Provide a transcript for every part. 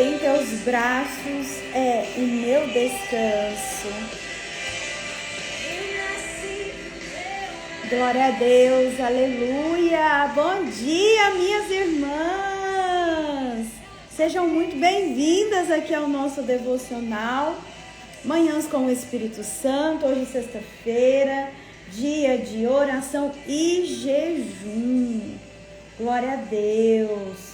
Em teus braços é o meu descanso. Glória a Deus, aleluia. Bom dia, minhas irmãs. Sejam muito bem-vindas aqui ao nosso devocional Manhãs com o Espírito Santo. Hoje, sexta-feira, dia de oração e jejum. Glória a Deus.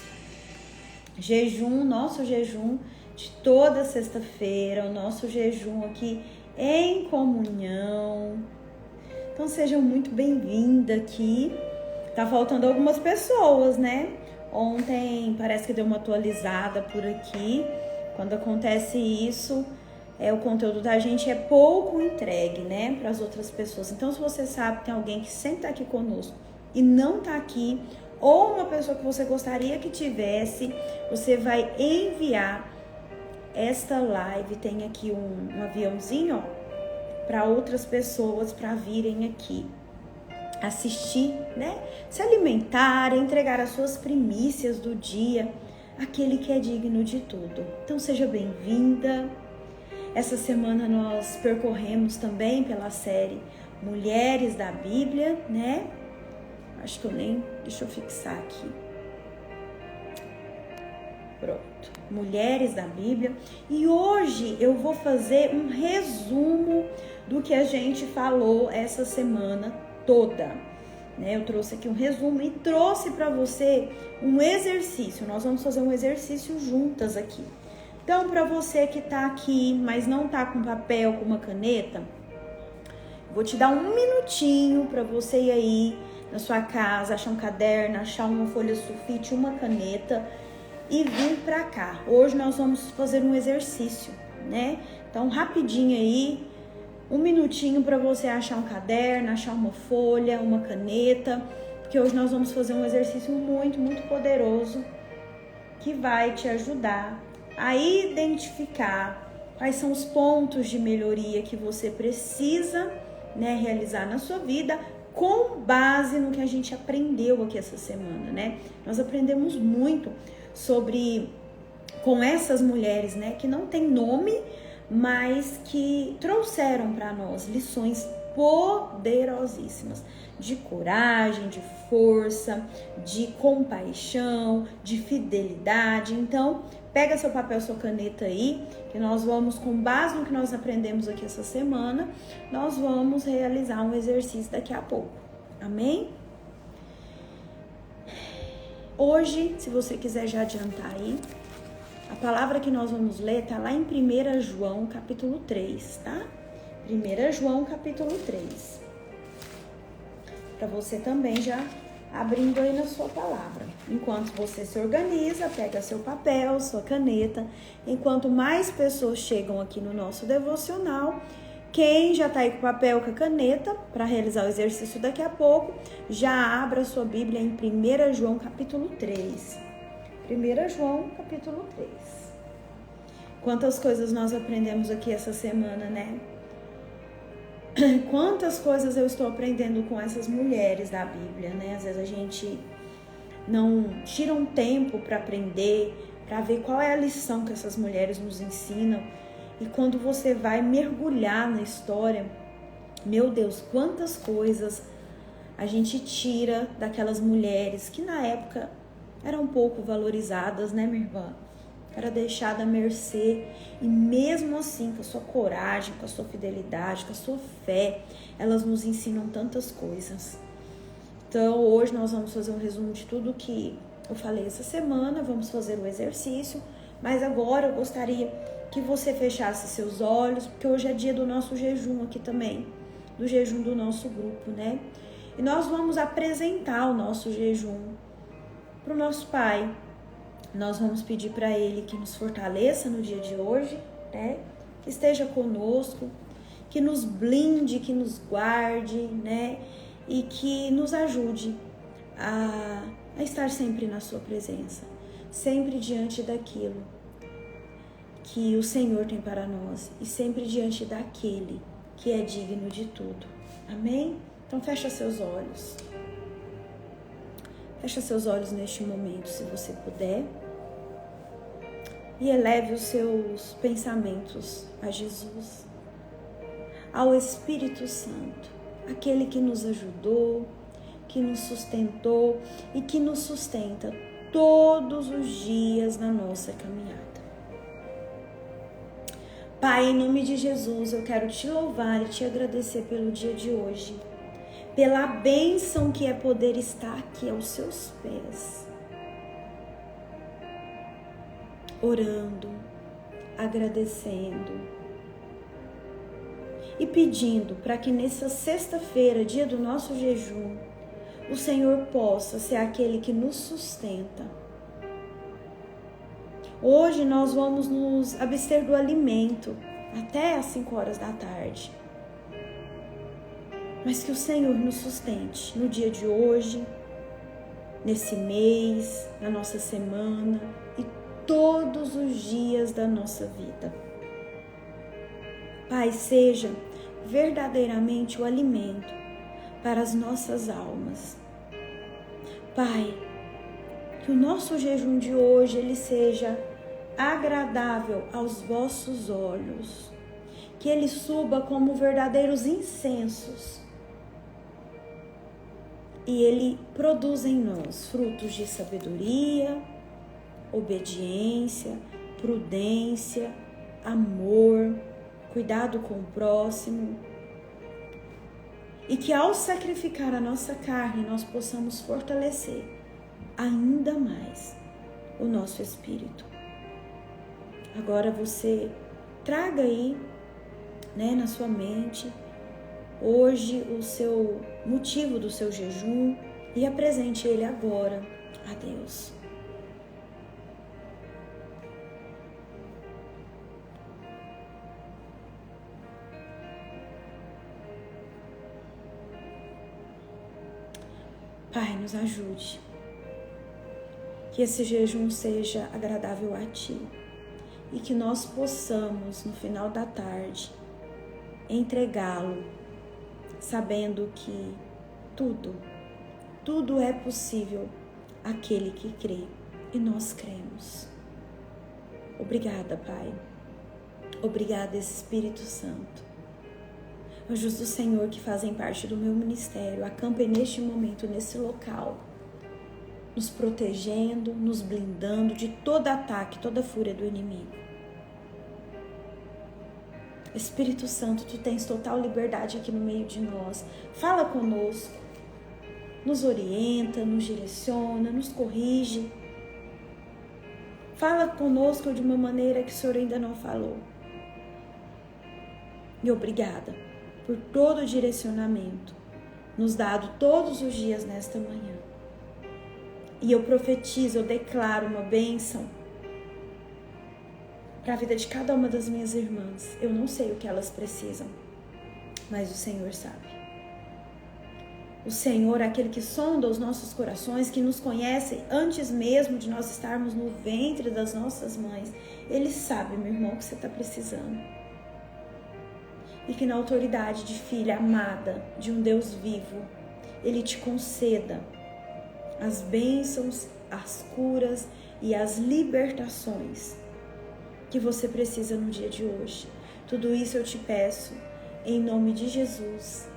Jejum, nosso jejum de toda sexta-feira, o nosso jejum aqui em comunhão. Então sejam muito bem-vindas aqui. Tá faltando algumas pessoas, né? Ontem parece que deu uma atualizada por aqui. Quando acontece isso, o conteúdo da gente é pouco entregue, né, para as outras pessoas. Então, se você sabe que tem alguém que sempre tá aqui conosco e não tá aqui, ou uma pessoa que você gostaria que tivesse, você vai enviar esta live. Tem aqui um aviãozinho, ó, para outras pessoas para virem aqui assistir, né? Se alimentar, entregar as suas primícias do dia, aquele que é digno de tudo. Então seja bem-vinda. Essa semana nós percorremos também pela série Mulheres da Bíblia, né? Acho que deixa eu fixar aqui. Pronto. Mulheres da Bíblia. E hoje eu vou fazer um resumo do que a gente falou essa semana toda, né? Eu trouxe aqui um resumo e trouxe para você um exercício. Nós vamos fazer um exercício juntas aqui. Então, para você que tá aqui, mas não tá com papel, com uma caneta, vou te dar um minutinho para você ir aí na sua casa, achar um caderno, achar uma folha sulfite, uma caneta e vir para cá. Hoje nós vamos fazer um exercício, né? Então, rapidinho aí, um minutinho para você achar um caderno, achar uma folha, uma caneta, porque hoje nós vamos fazer um exercício muito, muito poderoso que vai te ajudar a identificar quais são os pontos de melhoria que você precisa, né, realizar na sua vida, com base no que a gente aprendeu aqui essa semana, né? Nós aprendemos muito com essas mulheres, né, que não tem nome, mas que trouxeram para nós lições poderosíssimas de coragem, de força, de compaixão, de fidelidade. Então, pega seu papel, sua caneta aí, que nós vamos, com base no que nós aprendemos aqui essa semana, nós vamos realizar um exercício daqui a pouco. Amém? Hoje, se você quiser já adiantar aí, a palavra que nós vamos ler está lá em 1 João, capítulo 3, tá? 1 João, capítulo 3. Para você também já abrindo aí na sua palavra. Enquanto você se organiza, pega seu papel, sua caneta. Enquanto mais pessoas chegam aqui no nosso devocional, quem já está aí com o papel, com a caneta, para realizar o exercício daqui a pouco, já abra sua Bíblia em 1 João, capítulo 3. 1 João, capítulo 3. Quantas coisas nós aprendemos aqui essa semana, né? Quantas coisas eu estou aprendendo com essas mulheres da Bíblia, né? Às vezes a gente não tira um tempo para aprender, para ver qual é a lição que essas mulheres nos ensinam. E quando você vai mergulhar na história, meu Deus, quantas coisas a gente tira daquelas mulheres que na época eram pouco valorizadas, né, minha irmã? Era deixada à mercê, e mesmo assim, com a sua coragem, com a sua fidelidade, com a sua fé, elas nos ensinam tantas coisas. Então, hoje nós vamos fazer um resumo de tudo que eu falei essa semana, vamos fazer o exercício, mas agora eu gostaria que você fechasse seus olhos, porque hoje é dia do nosso jejum aqui também, do jejum do nosso grupo, né? E nós vamos apresentar o nosso jejum para o nosso Pai. Nós vamos pedir para Ele que nos fortaleça no dia de hoje, né? Que esteja conosco, que nos blinde, que nos guarde, né? E que nos ajude a estar sempre na sua presença, sempre diante daquilo que o Senhor tem para nós e sempre diante daquele que é digno de tudo. Amém? Então fecha seus olhos. Fecha seus olhos neste momento, se você puder. e eleve os seus pensamentos a Jesus, ao Espírito Santo, aquele que nos ajudou, que nos sustentou e que nos sustenta todos os dias na nossa caminhada. Pai, em nome de Jesus, eu quero te louvar e te agradecer pelo dia de hoje, pela bênção que é poder estar aqui aos seus pés, orando, agradecendo e pedindo para que nessa sexta-feira, dia do nosso jejum, o Senhor possa ser aquele que nos sustenta. Hoje nós vamos nos abster do alimento até às 5 horas da tarde. Mas que o Senhor nos sustente no dia de hoje, nesse mês, na nossa semana e todos os dias da nossa vida. Pai, seja verdadeiramente o alimento para as nossas almas. Pai, que o nosso jejum de hoje ele seja agradável aos vossos olhos, que ele suba como verdadeiros incensos e ele produza em nós frutos de sabedoria, obediência, prudência, amor, cuidado com o próximo, e que ao sacrificar a nossa carne nós possamos fortalecer ainda mais o nosso espírito. Agora você traga aí, na sua mente, hoje o seu motivo do seu jejum e apresente ele agora a Deus. Pai, nos ajude, que esse jejum seja agradável a Ti e que nós possamos, no final da tarde, entregá-lo, sabendo que tudo é possível àquele que crê, e nós cremos. Obrigada, Pai. Obrigada, Espírito Santo. Anjos do Senhor que fazem parte do meu ministério, acampem neste momento, nesse local, nos protegendo, nos blindando de todo ataque, toda fúria do inimigo. Espírito Santo, Tu tens total liberdade aqui no meio de nós. Fala conosco, nos orienta, nos direciona, nos corrige. Fala conosco de uma maneira que o Senhor ainda não falou. E obrigada por todo o direcionamento nos dado todos os dias nesta manhã. E eu profetizo, eu declaro uma bênção para a vida de cada uma das minhas irmãs. Eu não sei o que elas precisam, mas o Senhor sabe. O Senhor é aquele que sonda os nossos corações, que nos conhece antes mesmo de nós estarmos no ventre das nossas mães. Ele sabe, meu irmão, o que você está precisando. E que na autoridade de filha amada de um Deus vivo, Ele te conceda as bênçãos, as curas e as libertações que você precisa no dia de hoje. Tudo isso eu te peço em nome de Jesus.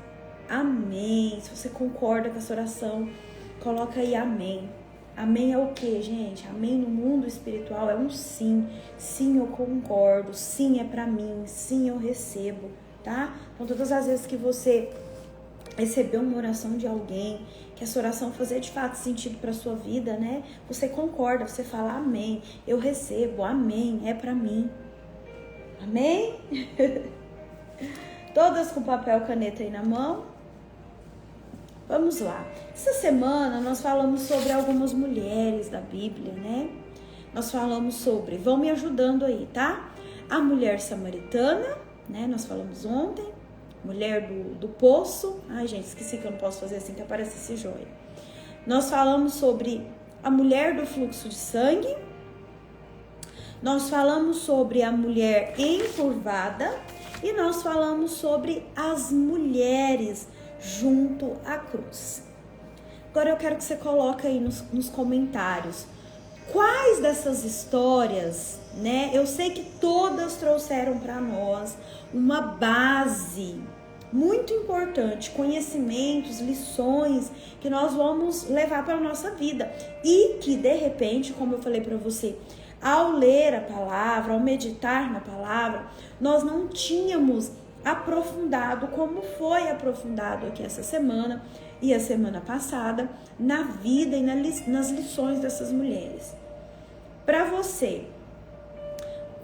Amém. Se você concorda com essa oração, coloca aí amém. Amém é o que, gente? Amém no mundo espiritual é um sim. Sim, eu concordo. Sim, é pra mim. Sim, eu recebo. Tá? Então, todas as vezes que você receber uma oração de alguém, que essa oração fazer de fato sentido para sua vida, né? Você concorda, você fala amém, eu recebo, amém, é para mim. Amém? Todas com papel e caneta aí na mão. Vamos lá. Essa semana nós falamos sobre algumas mulheres da Bíblia, né? Nós falamos sobre, vão me ajudando aí, tá? A mulher samaritana, né? Nós falamos ontem, mulher do poço. Ai, gente, esqueci que eu não posso fazer assim que aparece esse joia. Nós falamos sobre a mulher do fluxo de sangue. Nós falamos sobre a mulher encurvada. E nós falamos sobre as mulheres junto à cruz. Agora eu quero que você coloque aí nos comentários Quais dessas histórias, né? Eu sei que todas trouxeram para nós uma base muito importante, conhecimentos, lições que nós vamos levar para a nossa vida e que de repente, como eu falei para você, ao ler a palavra, ao meditar na palavra, nós não tínhamos aprofundado como foi aprofundado aqui essa semana e a semana passada na vida e nas lições dessas mulheres. Para você,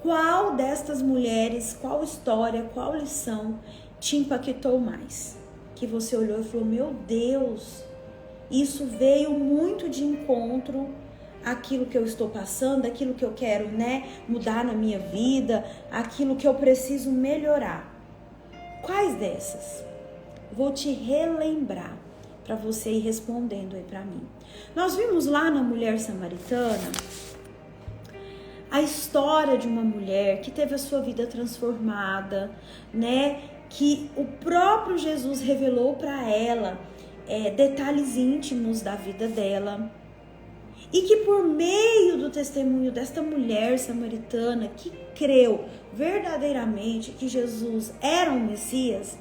qual destas mulheres, qual história, qual lição te impactou mais? Que você olhou e falou, meu Deus, isso veio muito de encontro àquilo que eu estou passando, aquilo que eu quero, né, mudar na minha vida, aquilo que eu preciso melhorar. Quais dessas? Vou te relembrar para você ir respondendo aí para mim. Nós vimos lá na mulher samaritana a história de uma mulher que teve a sua vida transformada, né? Que o próprio Jesus revelou para ela detalhes íntimos da vida dela. E que por meio do testemunho desta mulher samaritana que creu verdadeiramente que Jesus era o Messias,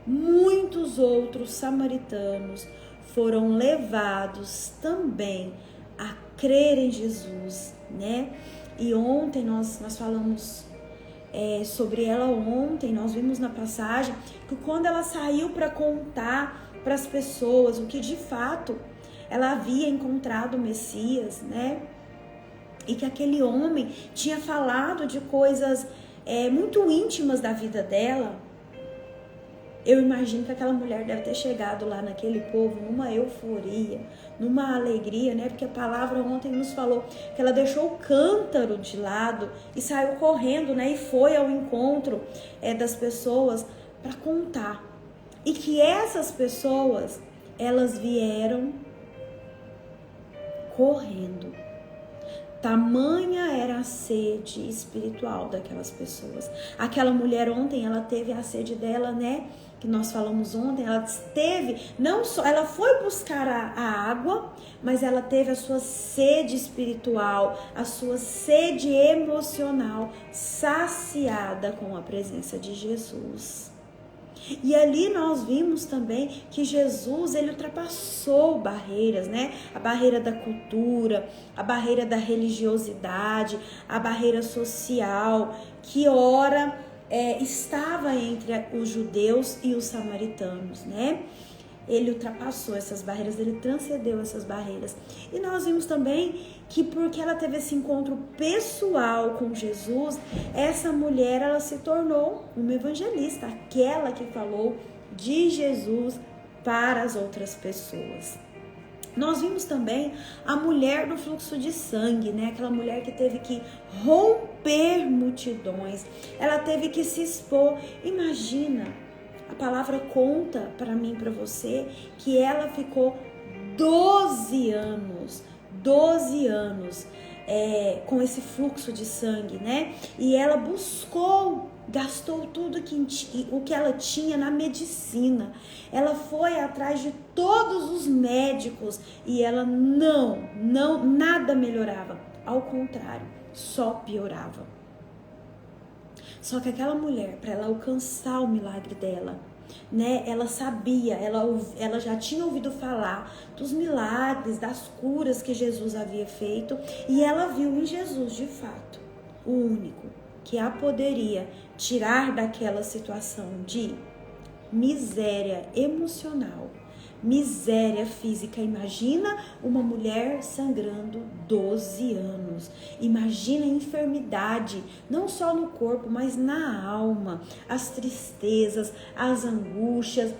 muitos outros samaritanos foram levados também a crer em Jesus, né? E ontem nós falamos sobre ela ontem, nós vimos na passagem que quando ela saiu para contar para as pessoas o que de fato ela havia encontrado o Messias, né? E que aquele homem tinha falado de coisas muito íntimas da vida dela. Eu imagino que aquela mulher deve ter chegado lá naquele povo numa euforia, numa alegria, né? Porque a palavra ontem nos falou que ela deixou o cântaro de lado e saiu correndo, né? E foi ao encontro das pessoas para contar. E que essas pessoas, elas vieram correndo. Tamanha era a sede espiritual daquelas pessoas. Aquela mulher ontem, ela teve a sede dela, né? Que nós falamos ontem, ela teve, não só, ela foi buscar a água, mas ela teve a sua sede espiritual, a sua sede emocional saciada com a presença de Jesus. E ali nós vimos também que Jesus, ele ultrapassou barreiras, né? A barreira da cultura, a barreira da religiosidade, a barreira social, que ora estava entre os judeus e os samaritanos, né? Ele ultrapassou essas barreiras, ele transcendeu essas barreiras. E nós vimos também que porque ela teve esse encontro pessoal com Jesus, essa mulher, ela se tornou uma evangelista, aquela que falou de Jesus para as outras pessoas. Nós vimos também a mulher do fluxo de sangue, né? Aquela mulher que teve que romper multidões, ela teve que se expor. Imagina, a palavra conta para mim e para você que ela ficou 12 anos com esse fluxo de sangue, né? E ela gastou tudo o que ela tinha na medicina. Ela foi atrás de todos os médicos e ela nada melhorava. Ao contrário, só piorava. Só que aquela mulher, para ela alcançar o milagre dela, né? Ela sabia, ela já tinha ouvido falar dos milagres, das curas que Jesus havia feito, e ela viu em Jesus, de fato, o único que a poderia tirar daquela situação de miséria emocional, miséria física. Imagina uma mulher sangrando 12 anos. Imagina a enfermidade, não só no corpo, mas na alma, as tristezas, as angústias,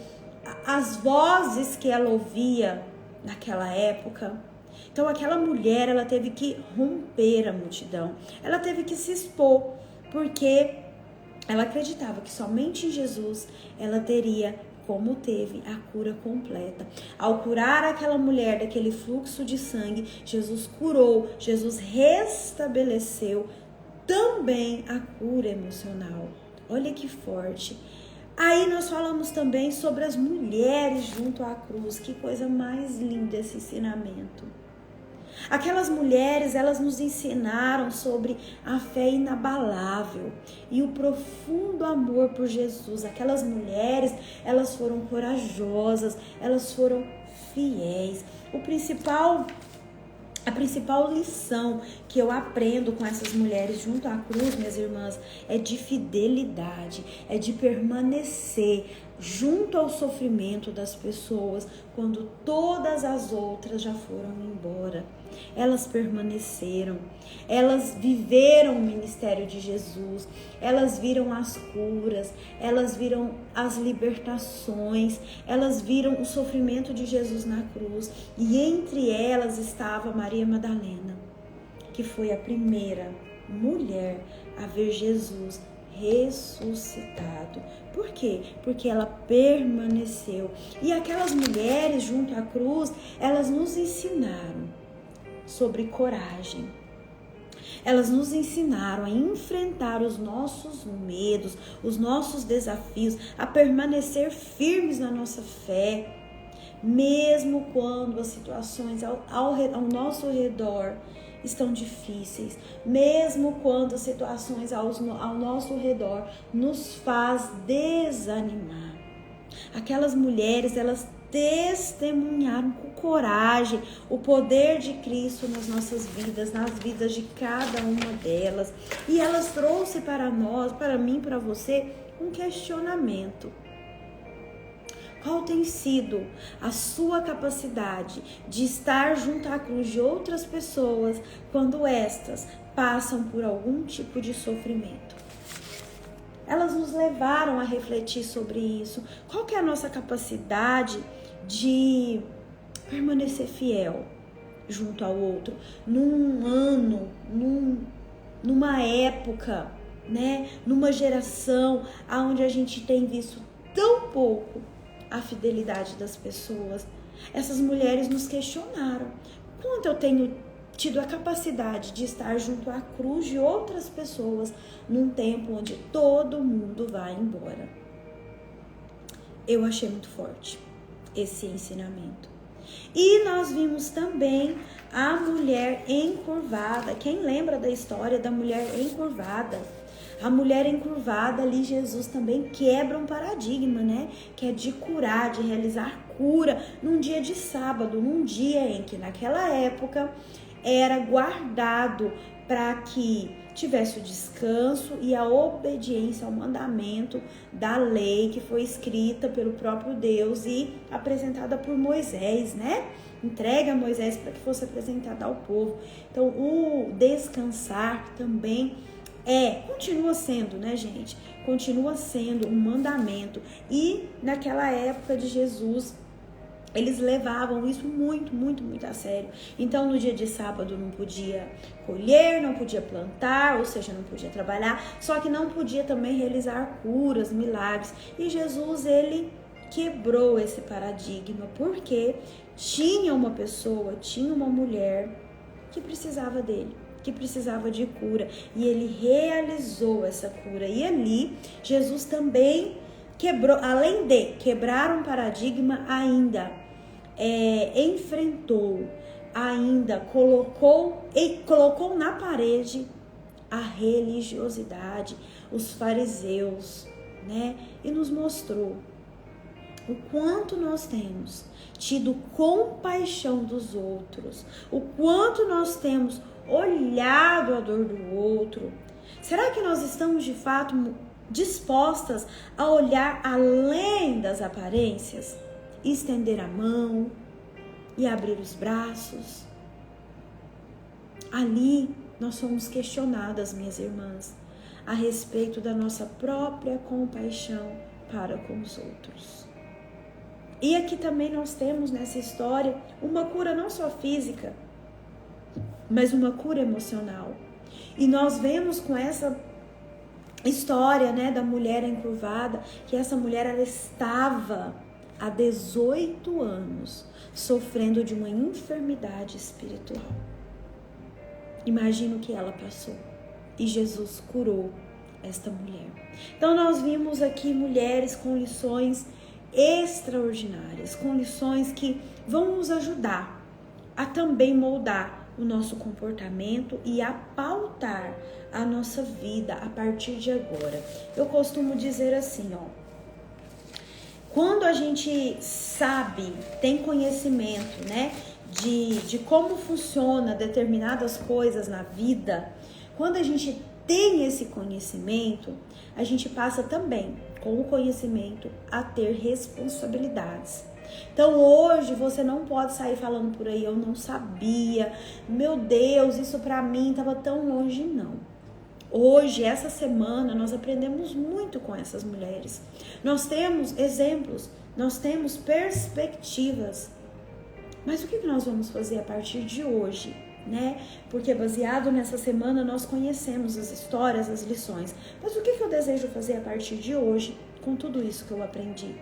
as vozes que ela ouvia naquela época. Então aquela mulher, ela teve que romper a multidão, ela teve que se expor, porque ela acreditava que somente em Jesus ela teria, como teve, a cura completa. Ao curar aquela mulher daquele fluxo de sangue, Jesus curou, Jesus restabeleceu também a cura emocional. Olha que forte. Aí nós falamos também sobre as mulheres junto à cruz. Que coisa mais linda esse ensinamento. Aquelas mulheres, elas nos ensinaram sobre a fé inabalável e o profundo amor por Jesus. Aquelas mulheres, elas foram corajosas, elas foram fiéis. A principal lição que eu aprendo com essas mulheres junto à cruz, minhas irmãs, é de fidelidade, é de permanecer junto ao sofrimento das pessoas quando todas as outras já foram embora. Elas permaneceram, elas viveram o ministério de Jesus, elas viram as curas, elas viram as libertações, elas viram o sofrimento de Jesus na cruz, e entre elas estava Maria Madalena, que foi a primeira mulher a ver Jesus ressuscitado. Por quê? Porque ela permaneceu. E aquelas mulheres junto à cruz, elas nos ensinaram sobre coragem. Elas nos ensinaram a enfrentar os nossos medos, os nossos desafios, a permanecer firmes na nossa fé, mesmo quando as situações ao nosso redor estão difíceis, mesmo quando as situações ao nosso redor nos faz desanimar. Aquelas mulheres, elas testemunharam com coragem o poder de Cristo nas nossas vidas, nas vidas de cada uma delas. E elas trouxeram para nós, para mim, para você, um questionamento. Qual tem sido a sua capacidade de estar junto à cruz de outras pessoas quando estas passam por algum tipo de sofrimento? Elas nos levaram a refletir sobre isso. Qual que é a nossa capacidade de permanecer fiel junto ao outro num ano, numa época, né? Numa geração onde a gente tem visto tão pouco a fidelidade das pessoas? Essas mulheres nos questionaram: quanto eu tenho tido a capacidade de estar junto à cruz de outras pessoas num tempo onde todo mundo vai embora? Eu achei muito forte esse ensinamento. E nós vimos também a mulher encurvada. Quem lembra da história da mulher encurvada? A mulher encurvada ali, Jesus também quebra um paradigma, né? Que é de curar, de realizar cura num dia de sábado, num dia em que naquela época era guardado para que tivesse o descanso e a obediência ao mandamento da lei que foi escrita pelo próprio Deus e apresentada por Moisés, né? Entregue a Moisés para que fosse apresentada ao povo. Então, o descansar também continua sendo, né, gente? Continua sendo um mandamento. E naquela época de Jesus, eles levavam isso muito, muito, muito a sério. Então, no dia de sábado não podia colher, não podia plantar, ou seja, não podia trabalhar, só que não podia também realizar curas, milagres. E Jesus, ele quebrou esse paradigma, porque tinha uma pessoa, tinha uma mulher que precisava dele, que precisava de cura, e ele realizou essa cura. E ali, Jesus também quebrou, além de quebrar um paradigma, ainda enfrentou, ainda colocou na parede a religiosidade, os fariseus, né? E nos mostrou o quanto nós temos tido compaixão dos outros, o quanto nós temos olhado a dor do outro. Será que nós estamos de fato dispostas a olhar além das aparências? Estender a mão e abrir os braços? Ali nós somos questionadas, minhas irmãs, a respeito da nossa própria compaixão para com os outros. E aqui também nós temos nessa história uma cura não só física, mas uma cura emocional. E nós vemos com essa história, né, da mulher encurvada, que essa mulher, ela estava há 18 anos sofrendo de uma enfermidade espiritual. Imagina o que ela passou. E Jesus curou esta mulher. Então nós vimos aqui mulheres com lições extraordinárias, com lições que vão nos ajudar a também moldar o nosso comportamento e a pautar a nossa vida a partir de agora. Eu costumo dizer assim, quando a gente sabe, tem conhecimento, né, de como funciona determinadas coisas na vida, quando a gente tem esse conhecimento, a gente passa também, com o conhecimento, a ter responsabilidades. Então hoje você não pode sair falando por aí, eu não sabia, meu Deus, isso pra mim estava tão longe, não. Hoje, essa semana, nós aprendemos muito com essas mulheres. Nós temos exemplos, nós temos perspectivas. Mas o que nós vamos fazer a partir de hoje, né? Porque baseado nessa semana nós conhecemos as histórias, as lições. Mas o que eu desejo fazer a partir de hoje com tudo isso que eu aprendi?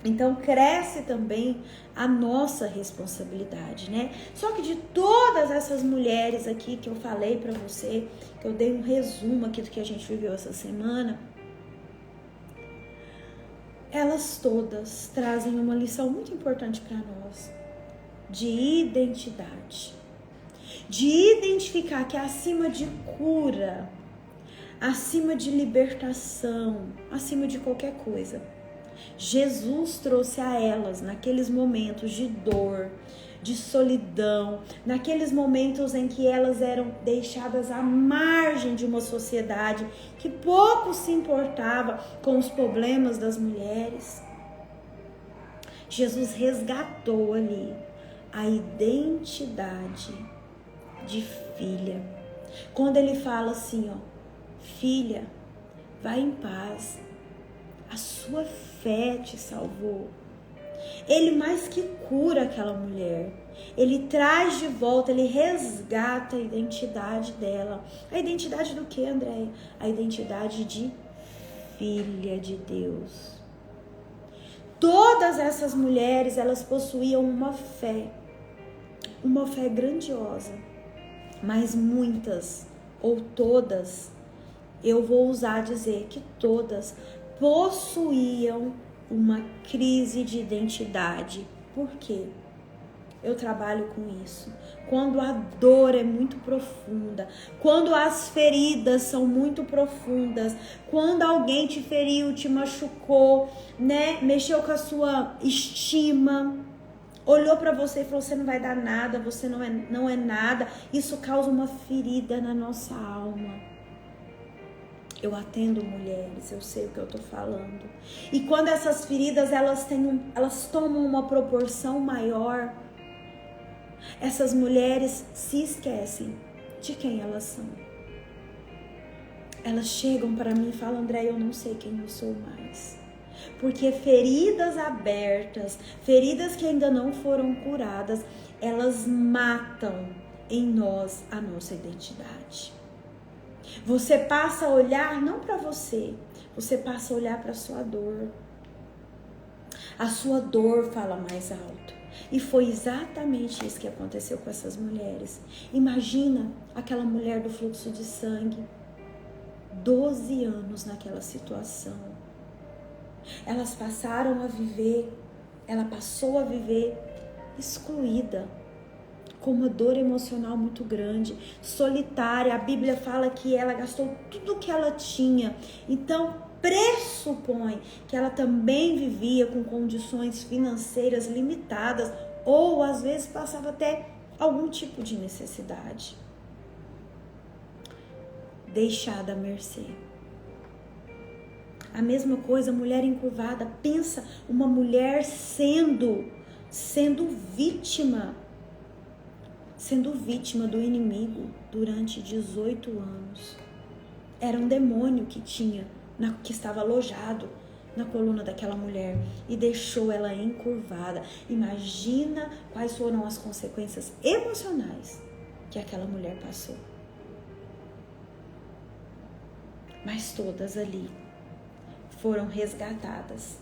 Então cresce também a nossa responsabilidade, né? Só que de todas essas mulheres aqui que eu falei pra você, que eu dei um resumo aqui do que a gente viveu essa semana, elas todas trazem uma lição muito importante para nós, de identidade, de identificar que acima de cura, acima de libertação, acima de qualquer coisa, Jesus trouxe a elas naqueles momentos de dor, de solidão, naqueles momentos em que elas eram deixadas à margem de uma sociedade que pouco se importava com os problemas das mulheres. Jesus resgatou ali a identidade de filha. Quando ele fala assim, filha, vai em paz, a sua fé te salvou. Ele mais que cura aquela mulher, ele traz de volta, ele resgata a identidade dela. A identidade do que, Andréia? A identidade de filha de Deus. Todas essas mulheres, elas possuíam uma fé grandiosa, mas muitas, ou todas, eu vou ousar dizer que todas, possuíam uma crise de identidade. Por quê? Eu trabalho com isso. Quando a dor é muito profunda, quando as feridas são muito profundas, quando alguém te feriu, te machucou, né? Mexeu com a sua estima, olhou para você e falou, você não vai dar nada, você não é nada. Isso causa uma ferida na nossa alma. Eu atendo mulheres, eu sei o que eu tô falando. E quando essas feridas, elas tomam uma proporção maior, essas mulheres se esquecem de quem elas são. Elas chegam para mim e falam, André, eu não sei quem eu sou mais. Porque feridas abertas, feridas que ainda não foram curadas, elas matam em nós a nossa identidade. Você passa a olhar não para você passa a olhar para a sua dor. A sua dor fala mais alto. E foi exatamente isso que aconteceu com essas mulheres. Imagina aquela mulher do fluxo de sangue, 12 anos naquela situação. Ela passou a viver excluída, com uma dor emocional muito grande, solitária. A Bíblia fala que ela gastou tudo que ela tinha. Então, pressupõe que ela também vivia com condições financeiras limitadas, ou às vezes passava até algum tipo de necessidade. Deixada à mercê. A mesma coisa, mulher encurvada. Pensa, uma mulher sendo vítima do inimigo durante 18 anos. Era um demônio que estava alojado na coluna daquela mulher e deixou ela encurvada. Imagina quais foram as consequências emocionais que aquela mulher passou. Mas todas ali foram resgatadas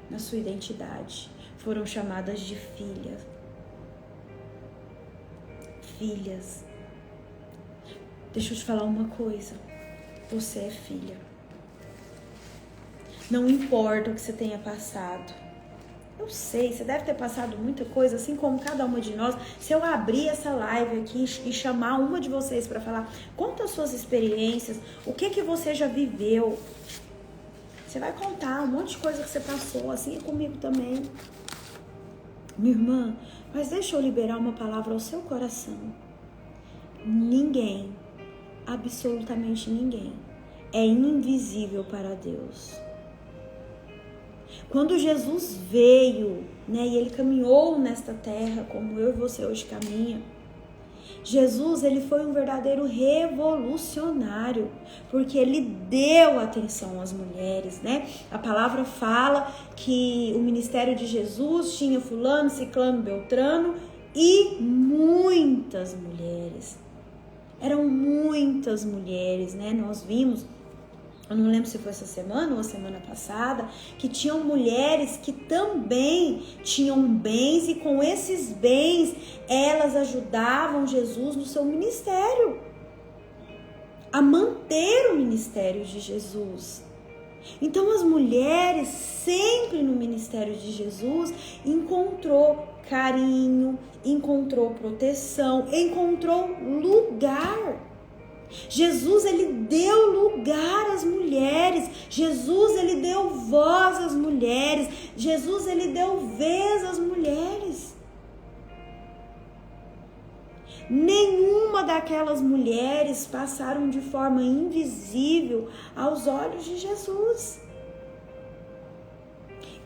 na sua identidade, foram chamadas de filhas. Deixa eu te falar uma coisa, você é filha. Não importa o que você tenha passado, Eu sei, você deve ter passado muita coisa, assim como cada uma de nós. Se eu abrir essa live aqui e chamar uma de vocês para falar, conta as suas experiências, o que você já viveu. Você vai contar um monte de coisa que você passou, assim é comigo também. Minha irmã, mas deixa eu liberar uma palavra ao seu coração. Ninguém, absolutamente ninguém, é invisível para Deus. Quando Jesus veio, né, e ele caminhou nesta terra, como eu e você hoje caminha, Jesus, ele foi um verdadeiro revolucionário, porque ele deu atenção às mulheres, né? A palavra fala que o ministério de Jesus tinha fulano, ciclano, beltrano e muitas mulheres. Eram muitas mulheres, né? Nós vimos, eu não lembro se foi essa semana ou a semana passada, que tinham mulheres que também tinham bens e com esses bens elas ajudavam Jesus no seu ministério, a manter o ministério de Jesus. Então as mulheres sempre no ministério de Jesus encontrou carinho, encontrou proteção, encontrou lugar. Jesus, ele deu lugar às mulheres. Jesus, ele deu voz às mulheres. Jesus, ele deu vez às mulheres. Nenhuma daquelas mulheres passaram de forma invisível aos olhos de Jesus.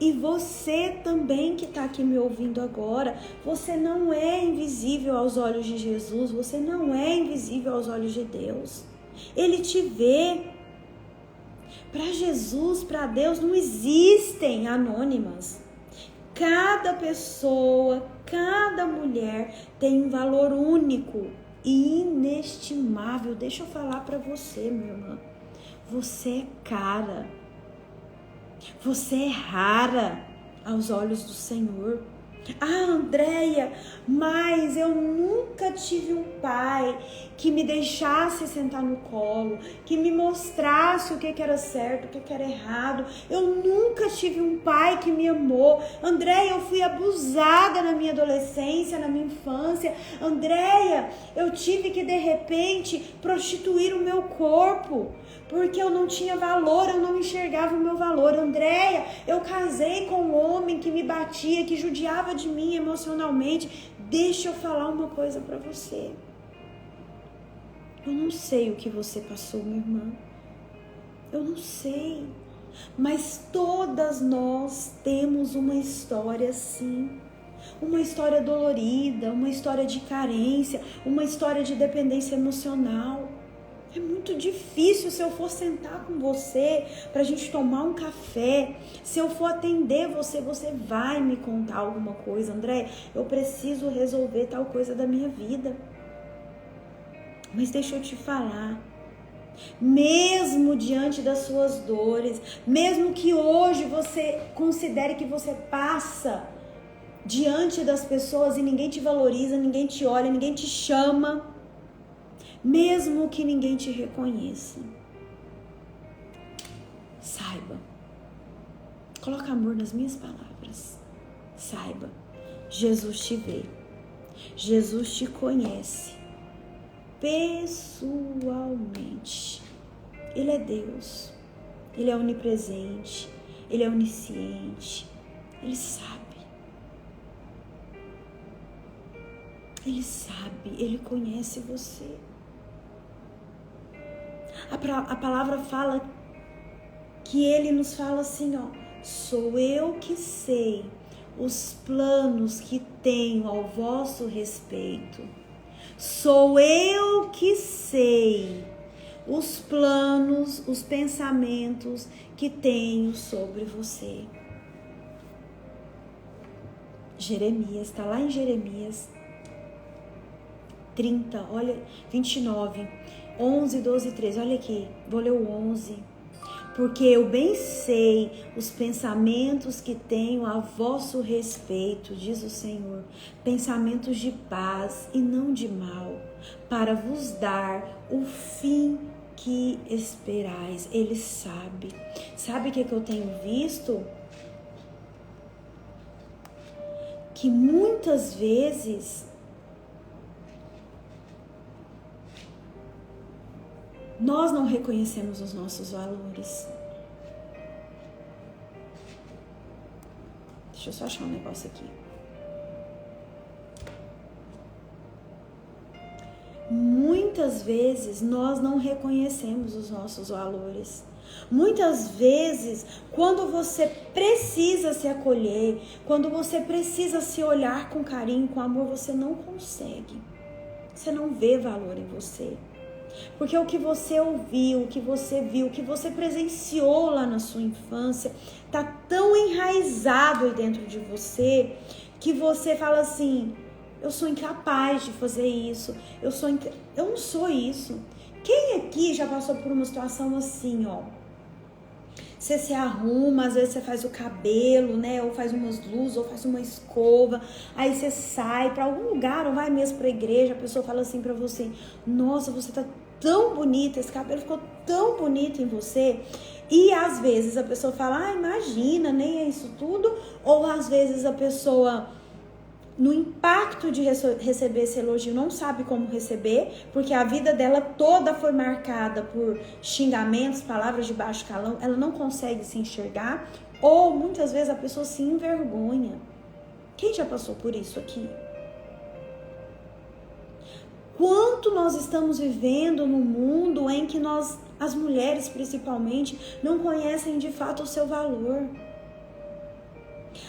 E você também que está aqui me ouvindo agora, você não é invisível aos olhos de Jesus, você não é invisível aos olhos de Deus. Ele te vê. Para Jesus, para Deus, não existem anônimas. Cada pessoa, cada mulher tem um valor único e inestimável. Deixa eu falar para você, minha irmã. Você é cara. Você é rara aos olhos do Senhor. Ah, Andréia, mas eu nunca tive um pai que me deixasse sentar no colo, que me mostrasse o que era certo, o que era errado. Eu nunca tive um pai que me amou. Andréia, eu fui abusada na minha adolescência, na minha infância. Andréia, eu tive que de repente prostituir o meu corpo, porque eu não tinha valor, eu não enxergava o meu valor. Andréia, eu casei com um homem que me batia, que judiava de mim emocionalmente. Deixa eu falar uma coisa pra você. Eu não sei o que você passou, minha irmã. Eu não sei. Mas todas nós temos uma história assim. Uma história dolorida, uma história de carência, uma história de dependência emocional. É muito difícil. Se eu for sentar com você pra gente tomar um café, se eu for atender você, você vai me contar alguma coisa. André, eu preciso resolver tal coisa da minha vida. Mas deixa eu te falar, mesmo diante das suas dores, mesmo que hoje você considere que você passa diante das pessoas e ninguém te valoriza, ninguém te olha, ninguém te chama, mesmo que ninguém te reconheça, saiba, coloca amor nas minhas palavras, saiba, Jesus te vê, Jesus te conhece pessoalmente. Ele é Deus, Ele é onipresente, Ele é onisciente, Ele sabe, Ele conhece você. A palavra fala que Ele nos fala assim, ó, sou eu que sei os planos que tenho ao vosso respeito. Sou eu que sei os planos, os pensamentos que tenho sobre você. Jeremias, está lá em Jeremias 30, olha, 29, 11, 12 e 13, olha aqui, vou ler o 11. Porque eu bem sei os pensamentos que tenho a vosso respeito, diz o Senhor, pensamentos de paz e não de mal, para vos dar o fim que esperais. Ele sabe. Sabe o que eu tenho visto? que muitas vezes nós não reconhecemos os nossos valores. Deixa eu só achar um negócio aqui. Muitas vezes nós não reconhecemos os nossos valores. Muitas vezes, quando você precisa se acolher, quando você precisa se olhar com carinho, com amor, você não consegue. Você não vê valor em você. Porque o que você ouviu, o que você viu, o que você presenciou lá na sua infância, tá tão enraizado aí dentro de você, que você fala assim, eu sou incapaz de fazer isso, eu não sou isso. Quem aqui já passou por uma situação assim, ó? Você se arruma, às vezes você faz o cabelo, né? Ou faz umas luzes, ou faz uma escova. Aí você sai pra algum lugar, ou vai mesmo pra igreja. A pessoa fala assim pra você, nossa, você tá tão bonita, esse cabelo ficou tão bonito em você. E às vezes a pessoa fala, imagina, nem é isso tudo. Ou às vezes a pessoa, no impacto de receber esse elogio, não sabe como receber, porque a vida dela toda foi marcada por xingamentos, palavras de baixo calão, ela não consegue se enxergar, ou muitas vezes a pessoa se envergonha. Quem já passou por isso aqui? Quanto nós estamos vivendo num mundo em que nós, as mulheres principalmente, não conhecem de fato o seu valor.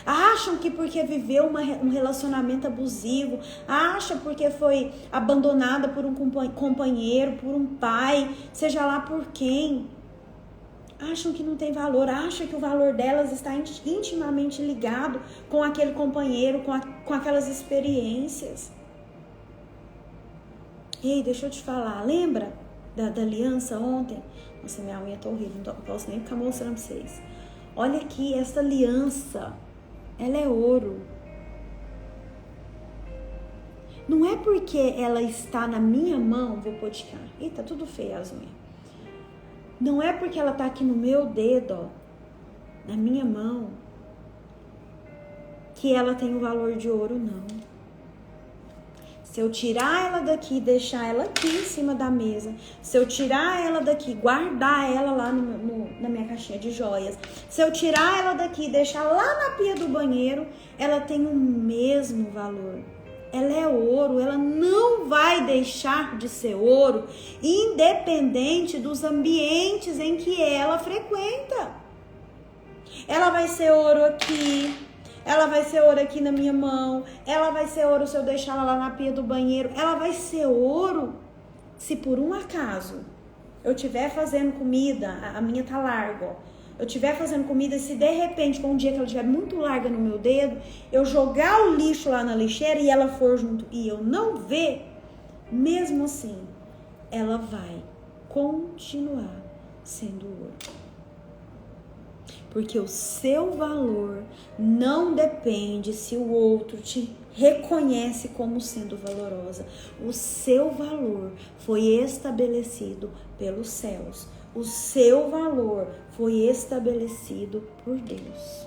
Acham que porque viveu um relacionamento abusivo, acham porque foi abandonada por um companheiro, por um pai, seja lá por quem, acham que não tem valor, acham que o valor delas está intimamente ligado com aquele companheiro, com aquelas experiências. Ei, deixa eu te falar, lembra da aliança ontem? Nossa, minha unha tá horrível, não posso nem ficar mostrando pra vocês. Olha aqui, essa aliança, ela é ouro. Não é porque ela está na minha mão, vou pôr de cá. Ih, tá tudo feio as unhas. Não é porque ela tá aqui no meu dedo, ó, na minha mão, que ela tem o valor de ouro, não. Se eu tirar ela daqui e deixar ela aqui em cima da mesa, se eu tirar ela daqui, guardar ela lá na minha caixinha de joias, se eu tirar ela daqui e deixar lá na pia do banheiro, ela tem o mesmo valor. Ela é ouro, ela não vai deixar de ser ouro, independente dos ambientes em que ela frequenta. Ela vai ser ouro aqui, ela vai ser ouro aqui na minha mão, ela vai ser ouro se eu deixar ela lá na pia do banheiro, ela vai ser ouro se por um acaso eu estiver fazendo comida, a minha tá larga, ó, eu estiver fazendo comida e se de repente, com um dia que ela estiver muito larga no meu dedo, eu jogar o lixo lá na lixeira e ela for junto e eu não ver, mesmo assim, ela vai continuar sendo ouro. Porque o seu valor não depende se o outro te reconhece como sendo valorosa. O seu valor foi estabelecido pelos céus. O seu valor foi estabelecido por Deus.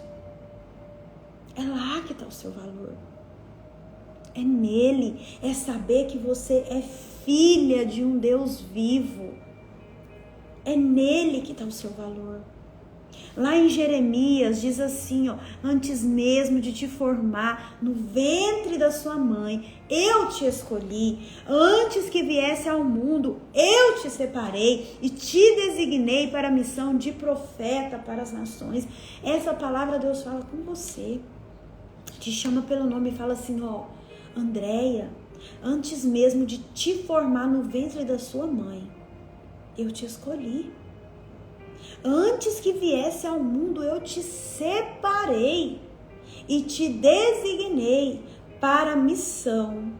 É lá que está o seu valor. É nele. É saber que você é filha de um Deus vivo. É nele que está o seu valor. Lá em Jeremias diz assim, ó, antes mesmo de te formar no ventre da sua mãe, eu te escolhi. Antes que viesse ao mundo, eu te separei e te designei para a missão de profeta para as nações. Essa palavra Deus fala com você. Te chama pelo nome e fala assim, ó, Andréia, antes mesmo de te formar no ventre da sua mãe, eu te escolhi. Antes que viesse ao mundo, eu te separei e te designei para a missão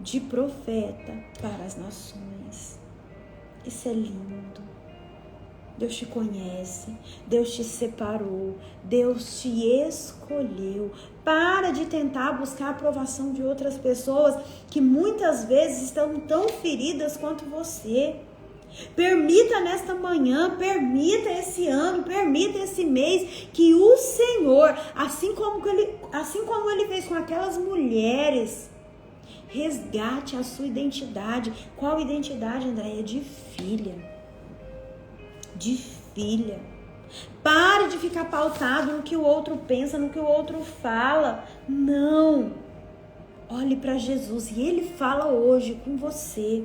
de profeta para as nações. Isso é lindo. Deus te conhece, Deus te separou, Deus te escolheu. Para de tentar buscar a aprovação de outras pessoas que muitas vezes estão tão feridas quanto você. Permita nesta manhã, permita esse ano, permita esse mês que o Senhor, assim como ele fez com aquelas mulheres, resgate a sua identidade. Qual identidade, Andréia? De filha. De filha. Pare de ficar pautado no que o outro pensa, no que o outro fala. Não. Olhe para Jesus e Ele fala hoje com você.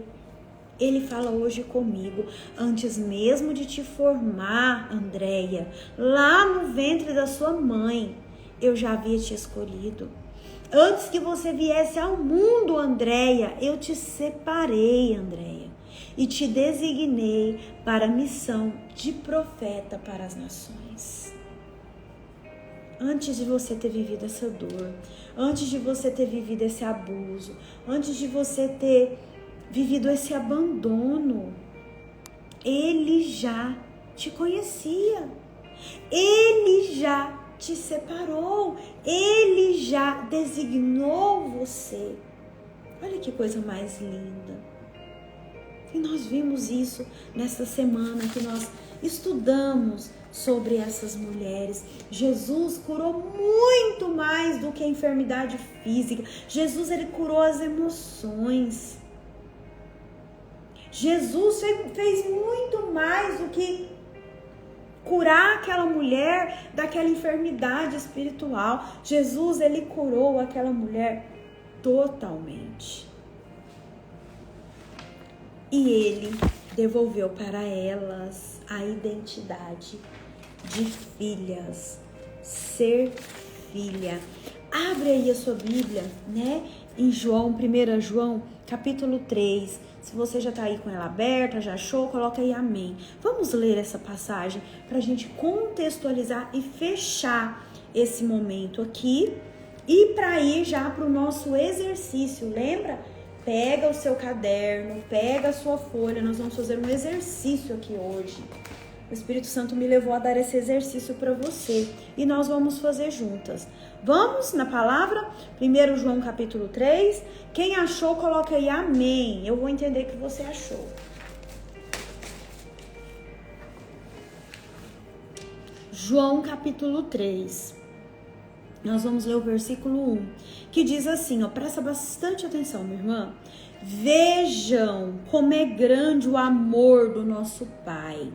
Ele fala hoje comigo. Antes mesmo de te formar, Andréia, lá no ventre da sua mãe, eu já havia te escolhido. Antes que você viesse ao mundo, Andréia, eu te separei, Andréia, e te designei para a missão de profeta para as nações. Antes de você ter vivido essa dor, antes de você ter vivido esse abuso, antes de você ter vivido esse abandono, Ele já te conhecia, Ele já te separou, Ele já designou você. Olha que coisa mais linda. E nós vimos isso nessa semana que nós estudamos sobre essas mulheres. Jesus curou muito mais do que a enfermidade física. Jesus, Ele curou as emoções. Jesus fez muito mais do que curar aquela mulher daquela enfermidade espiritual. Jesus, Ele curou aquela mulher totalmente. E Ele devolveu para elas a identidade de filhas. Ser filha. Abre aí a sua Bíblia, né? Em João, 1 João, capítulo 3. Se você já está aí com ela aberta, já achou, coloca aí amém. Vamos ler essa passagem para a gente contextualizar e fechar esse momento aqui. E para ir já para o nosso exercício, lembra? Pega o seu caderno, pega a sua folha, nós vamos fazer um exercício aqui hoje. O Espírito Santo me levou a dar esse exercício para você e nós vamos fazer juntas. Vamos na palavra? 1 João capítulo 3. Quem achou, coloca aí amém. Eu vou entender que você achou. João capítulo 3. Nós vamos ler o versículo 1, que diz assim, ó, presta bastante atenção, minha irmã. Vejam como é grande o amor do nosso Pai,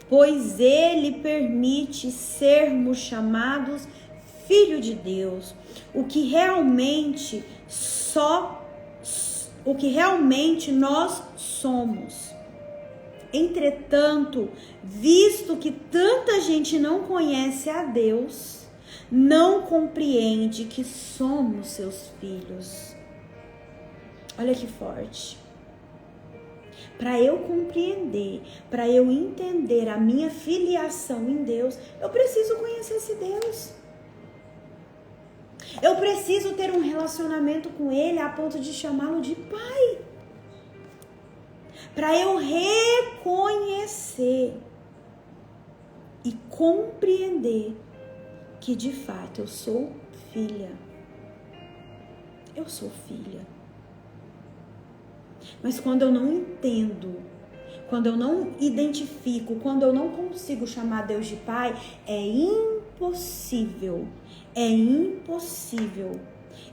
pois Ele permite sermos chamados filho de Deus, o que realmente nós somos. Entretanto, visto que tanta gente não conhece a Deus, não compreende que somos seus filhos. Olha que forte. Para eu compreender, para eu entender a minha filiação em Deus, eu preciso conhecer esse Deus. Eu preciso ter um relacionamento com Ele a ponto de chamá-lo de Pai. Para eu reconhecer e compreender que de fato eu sou filha. Eu sou filha. Mas quando eu não entendo, quando eu não identifico, quando eu não consigo chamar Deus de Pai, é impossível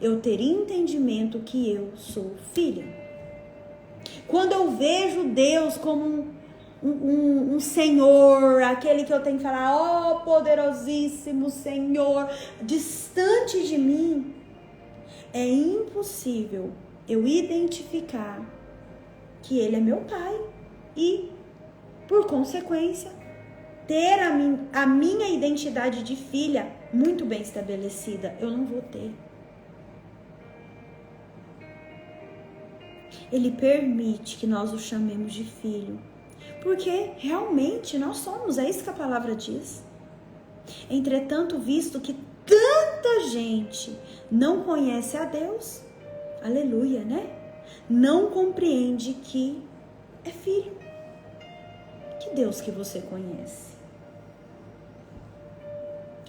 eu ter entendimento que eu sou filha. Quando eu vejo Deus como um Senhor, aquele que eu tenho que falar, ó poderosíssimo Senhor, distante de mim, é impossível eu identificar que Ele é meu Pai e, por consequência, ter a minha identidade de filha muito bem estabelecida. Eu não vou ter. Ele permite que nós o chamemos de filho, porque realmente nós somos, é isso que a palavra diz. Entretanto, visto que tanta gente não conhece a Deus, aleluia, né? Não compreende que é filho. Que Deus que você conhece?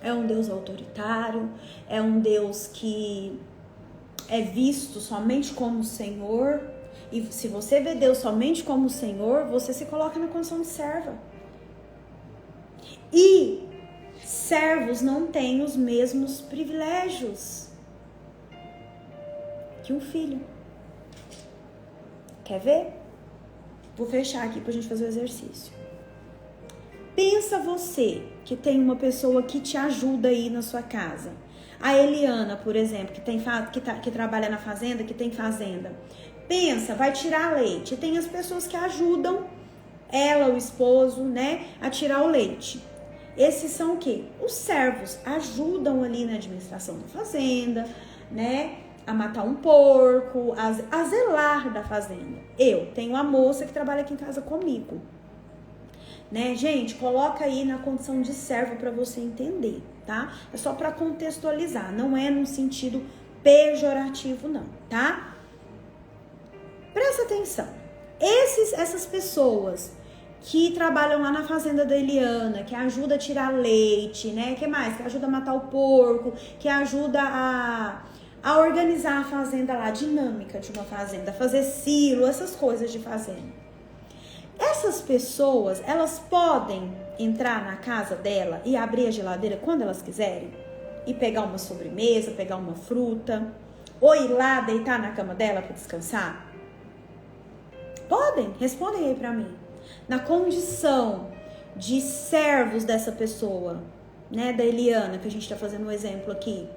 É um Deus autoritário? É um Deus que é visto somente como Senhor E se você vê Deus somente como Senhor, você se coloca na condição de serva. E servos não têm os mesmos privilégios que um filho. Quer ver? Vou fechar aqui pra gente fazer o exercício. Pensa você que tem uma pessoa que te ajuda aí na sua casa. A Eliana, por exemplo, que trabalha na fazenda, que tem fazenda. Pensa, vai tirar leite. Tem as pessoas que ajudam ela, o esposo, né, a tirar o leite. Esses são o quê? Os servos. Ajudam ali na administração da fazenda, né, a matar um porco, a zelar da fazenda. Eu tenho a moça que trabalha aqui em casa comigo. Né, gente, coloca aí na condição de servo para você entender, tá? É só para contextualizar, não é no sentido pejorativo não, tá? Presta atenção. Essas pessoas que trabalham lá na fazenda da Eliana, que ajuda a tirar leite, né? Que mais? Que ajuda a matar o porco, que ajuda a organizar a fazenda lá, a dinâmica de uma fazenda, fazer silo, essas coisas de fazenda. Essas pessoas, elas podem entrar na casa dela e abrir a geladeira quando elas quiserem? E pegar uma sobremesa, pegar uma fruta? Ou ir lá deitar na cama dela para descansar? Podem? Respondem aí pra mim. Na condição de servos dessa pessoa, né, da Eliana, que a gente tá fazendo um exemplo aqui.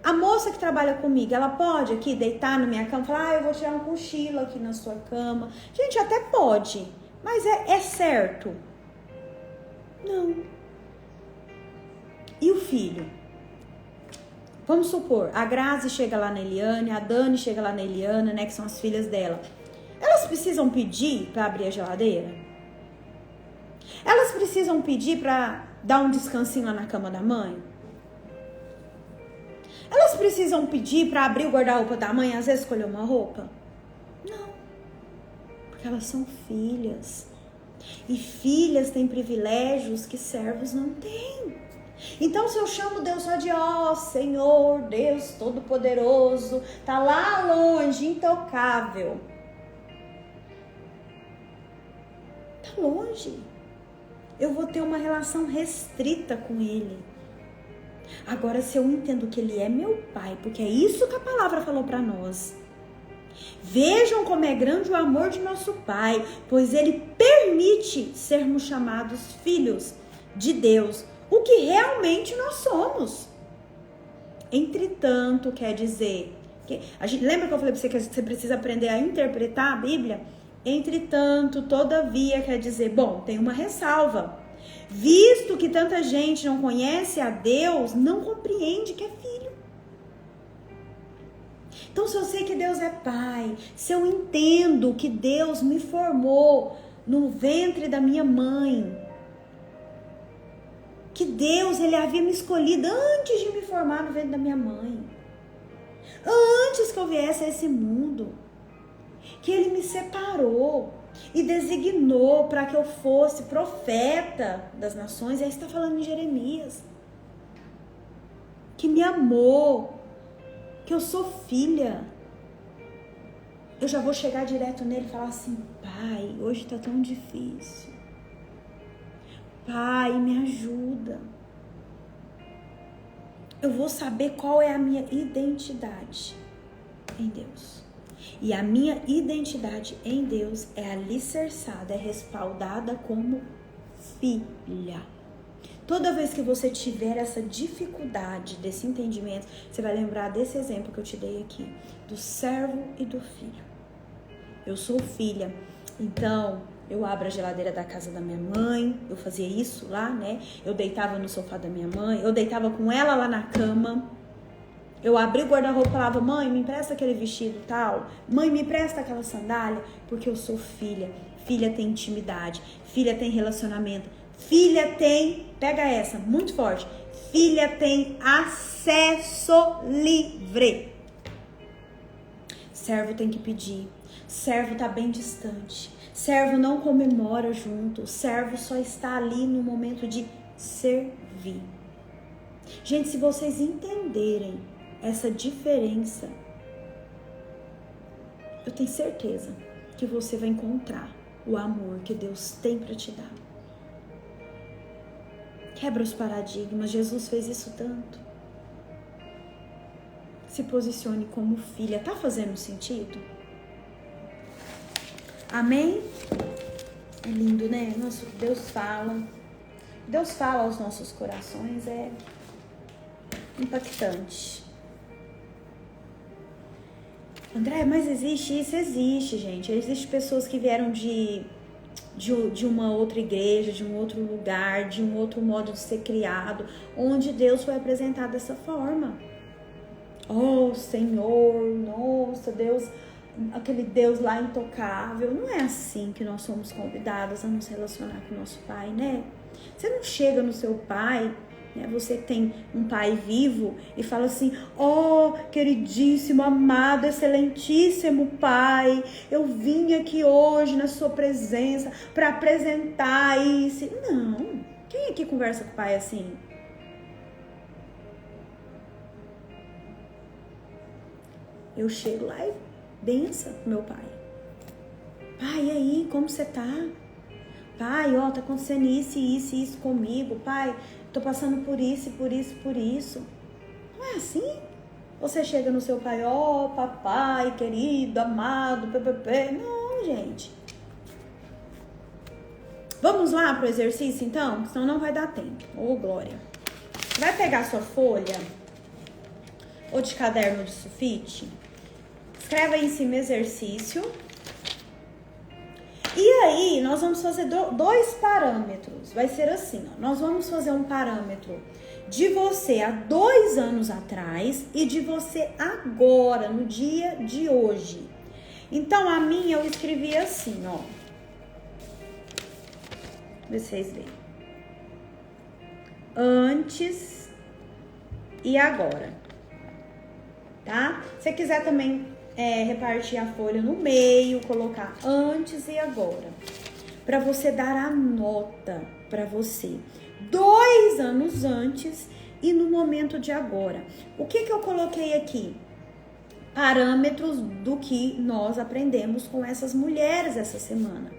A moça que trabalha comigo, ela pode aqui deitar na minha cama e falar, eu vou tirar um cochilo aqui na sua cama. Gente, até pode, mas é certo? Não. E o filho? Vamos supor, a Grazi chega lá na Eliane, a Dani chega lá na Eliana, né, que são as filhas dela. Elas precisam pedir para abrir a geladeira? Elas precisam pedir para dar um descansinho lá na cama da mãe? Elas precisam pedir para abrir o guarda-roupa da mãe e às vezes escolher uma roupa? Não. Porque elas são filhas. E filhas têm privilégios que servos não têm. Então se eu chamo Deus só de Senhor, Deus Todo-Poderoso, tá lá longe, intocável. Tá longe. Eu vou ter uma relação restrita com Ele. Agora, se eu entendo que Ele é meu Pai, porque é isso que a palavra falou para nós. Vejam como é grande o amor de nosso Pai, pois Ele permite sermos chamados filhos de Deus, o que realmente nós somos. Entretanto, quer dizer, lembra que eu falei para você que você precisa aprender a interpretar a Bíblia? Entretanto, todavia, quer dizer, bom, tem uma ressalva. Visto que tanta gente não conhece a Deus, não compreende que é filho. Então, se eu sei que Deus é Pai, se eu entendo que Deus me formou no ventre da minha mãe, que Deus, Ele havia me escolhido antes de me formar no ventre da minha mãe, antes que eu viesse a esse mundo, que Ele me separou e designou para que eu fosse profeta das nações. E aí está falando em Jeremias, que me amou, que eu sou filha. Eu já vou chegar direto nele e falar assim: Pai, hoje está tão difícil, Pai, me ajuda. Eu vou saber qual é a minha identidade em Deus. E a minha identidade em Deus é alicerçada, é respaldada como filha. Toda vez que você tiver essa dificuldade, desse entendimento, você vai lembrar desse exemplo que eu te dei aqui, do servo e do filho. Eu sou filha, então eu abro a geladeira da casa da minha mãe, eu fazia isso lá, né? Eu deitava no sofá da minha mãe, eu deitava com ela lá na cama. Eu abri o guarda-roupa e falava: mãe, me empresta aquele vestido tal. Mãe, me empresta aquela sandália. Porque eu sou filha. Filha tem intimidade. Filha tem relacionamento. Filha tem, pega essa, muito forte. Filha tem acesso livre. Servo tem que pedir. Servo tá bem distante. Servo não comemora junto. Servo só está ali no momento de servir. Gente, se vocês entenderem essa diferença, eu tenho certeza que você vai encontrar o amor que Deus tem para te dar. Quebra os paradigmas, Jesus fez isso tanto. Se posicione como filha. Tá fazendo sentido? Amém? É lindo, né? Nosso Deus fala. Deus fala aos nossos corações, é impactante. André, mas existe isso? Existe, gente. Existem pessoas que vieram de uma outra igreja, de um outro lugar, de um outro modo de ser criado, onde Deus foi apresentado dessa forma. Oh, Senhor, nossa, Deus, aquele Deus lá intocável. Não é assim que nós somos convidados a nos relacionar com o nosso Pai, né? Você não chega no seu Pai, né? Você tem um Pai vivo e fala assim: oh, queridíssimo, amado, excelentíssimo Pai, eu vim aqui hoje na sua presença para apresentar isso. Não, quem aqui conversa com o Pai assim? Eu chego lá e benção pro meu pai. Pai, e aí, como você tá? Pai, ó, tá acontecendo isso e isso e isso comigo. Pai, tô passando por isso, por isso, por isso. Não é assim? Você chega no seu pai, ó, papai, querido, amado, ppp. Não, gente. Vamos lá pro exercício, então? Senão não vai dar tempo. Ô, glória. Você vai pegar sua folha ou de caderno de sulfite? Escreve aí em cima exercício. E aí, nós vamos fazer dois parâmetros. Vai ser assim, ó. Nós vamos fazer um parâmetro de você há 2 anos atrás e de você agora, no dia de hoje. Então, a minha eu escrevi assim, ó. Vê se vocês veem. Antes e agora. Tá? Se você quiser também repartir a folha no meio, colocar antes e agora, para você dar a nota para você 2 anos antes e no momento de agora. O que eu coloquei aqui? Parâmetros do que nós aprendemos com essas mulheres essa semana.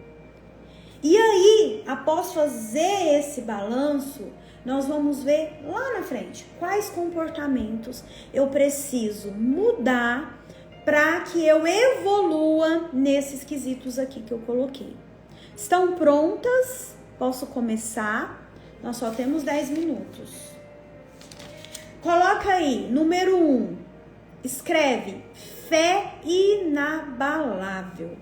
E aí, após fazer esse balanço, nós vamos ver lá na frente quais comportamentos eu preciso mudar para que eu evolua nesses quesitos aqui que eu coloquei. Estão prontas? Posso começar? Nós só temos 10 minutos. Coloca aí, número 1. Escreve fé inabalável.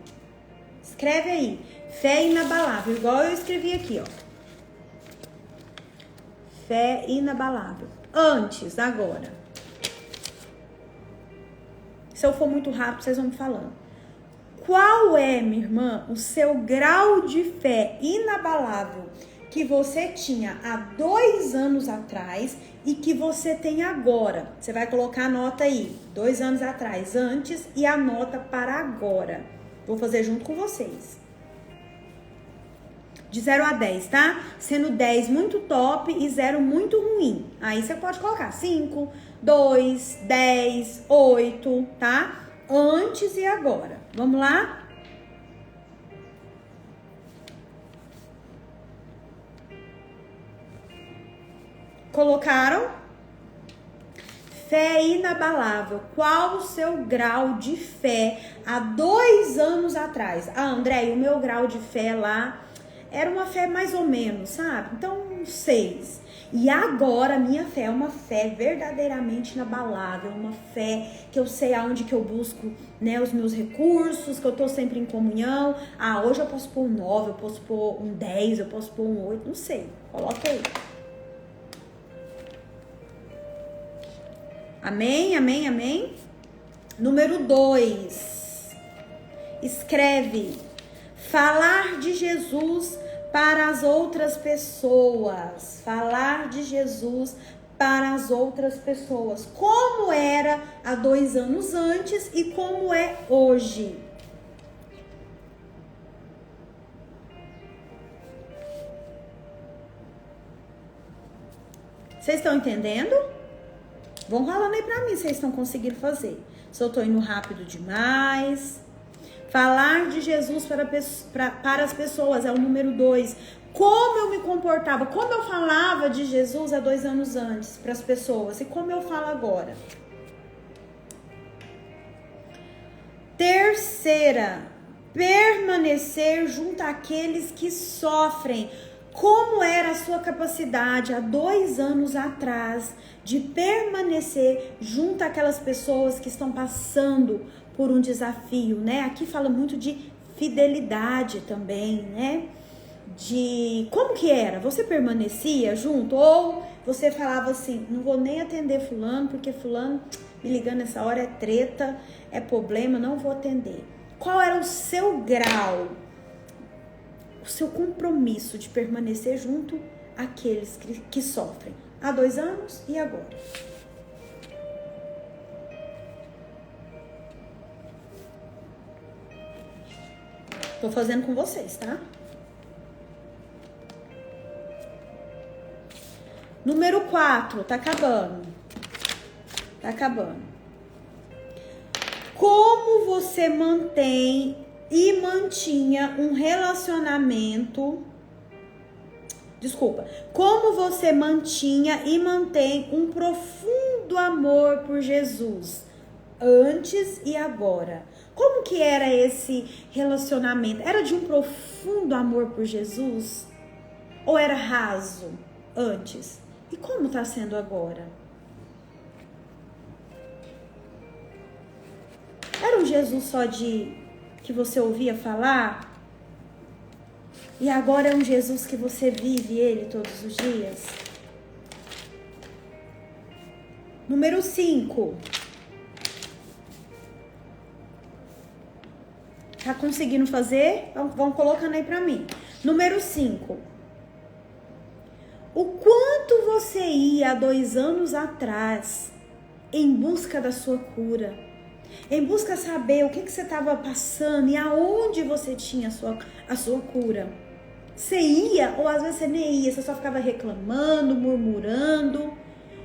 Escreve aí, fé inabalável, igual eu escrevi aqui, ó. Fé inabalável. Antes, agora. Se eu for muito rápido, vocês vão me falando. Qual é, minha irmã, o seu grau de fé inabalável que você tinha há 2 anos atrás e que você tem agora? Você vai colocar a nota aí, 2 anos atrás, antes, e a nota para agora. Vou fazer junto com vocês. De 0 a 10, tá? Sendo 10 muito top e 0 muito ruim. Aí você pode colocar 5, 2, 10, 8, tá? Antes e agora. Vamos lá? Colocaram? Fé inabalável. Qual o seu grau de fé há 2 anos atrás? Ah, André, o meu grau de fé lá era uma fé mais ou menos, sabe? Então, 6. E agora a minha fé é uma fé verdadeiramente inabalável, uma fé que eu sei aonde que eu busco, né, os meus recursos, que eu tô sempre em comunhão. Ah, hoje eu posso pôr um 9, eu posso pôr um 10, eu posso pôr um 8, não sei. Coloca aí. Amém, amém, amém? Número 2. Escreve: falar de Jesus para as outras pessoas. Falar de Jesus para as outras pessoas. Como era há 2 anos antes e como é hoje. Vocês estão entendendo? Vão falando aí pra mim se vocês estão conseguindo fazer. Se eu tô indo rápido demais. Falar de Jesus para as pessoas é o número 2. Como eu me comportava, como eu falava de Jesus há 2 anos antes para as pessoas e como eu falo agora. Terceira, permanecer junto àqueles que sofrem. Como era a sua capacidade há 2 anos atrás de permanecer junto àquelas pessoas que estão passando por um desafio, né? Aqui fala muito de fidelidade também, né? De como que era? Você permanecia junto ou você falava assim, não vou nem atender fulano, porque fulano me ligando nessa hora é treta, é problema, não vou atender. Qual era o seu grau, o seu compromisso de permanecer junto àqueles que sofrem há 2 anos e agora? Tô fazendo com vocês, tá? Número 4, tá acabando. Tá acabando. Como você mantém e mantinha um relacionamento... Desculpa. Como você mantinha e mantém um profundo amor por Jesus antes e agora? Como que era esse relacionamento? Era de um profundo amor por Jesus? Ou era raso antes? E como está sendo agora? Era um Jesus só de que você ouvia falar? E agora é um Jesus que você vive ele todos os dias? Número 5. Tá conseguindo fazer? Vão colocando aí pra mim. Número 5. O quanto você ia há 2 anos atrás em busca da sua cura? Em busca de saber o que você estava passando e aonde você tinha a sua cura? Você ia ou às vezes você nem ia, você só ficava reclamando, murmurando.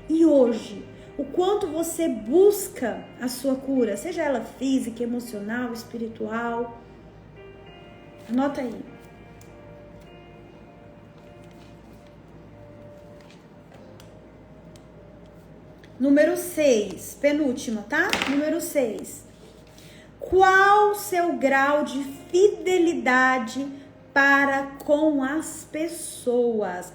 E hoje, o quanto você busca a sua cura, seja ela física, emocional, espiritual? Anota aí. Número 6, penúltima, tá? Número 6. Qual o seu grau de fidelidade para com as pessoas?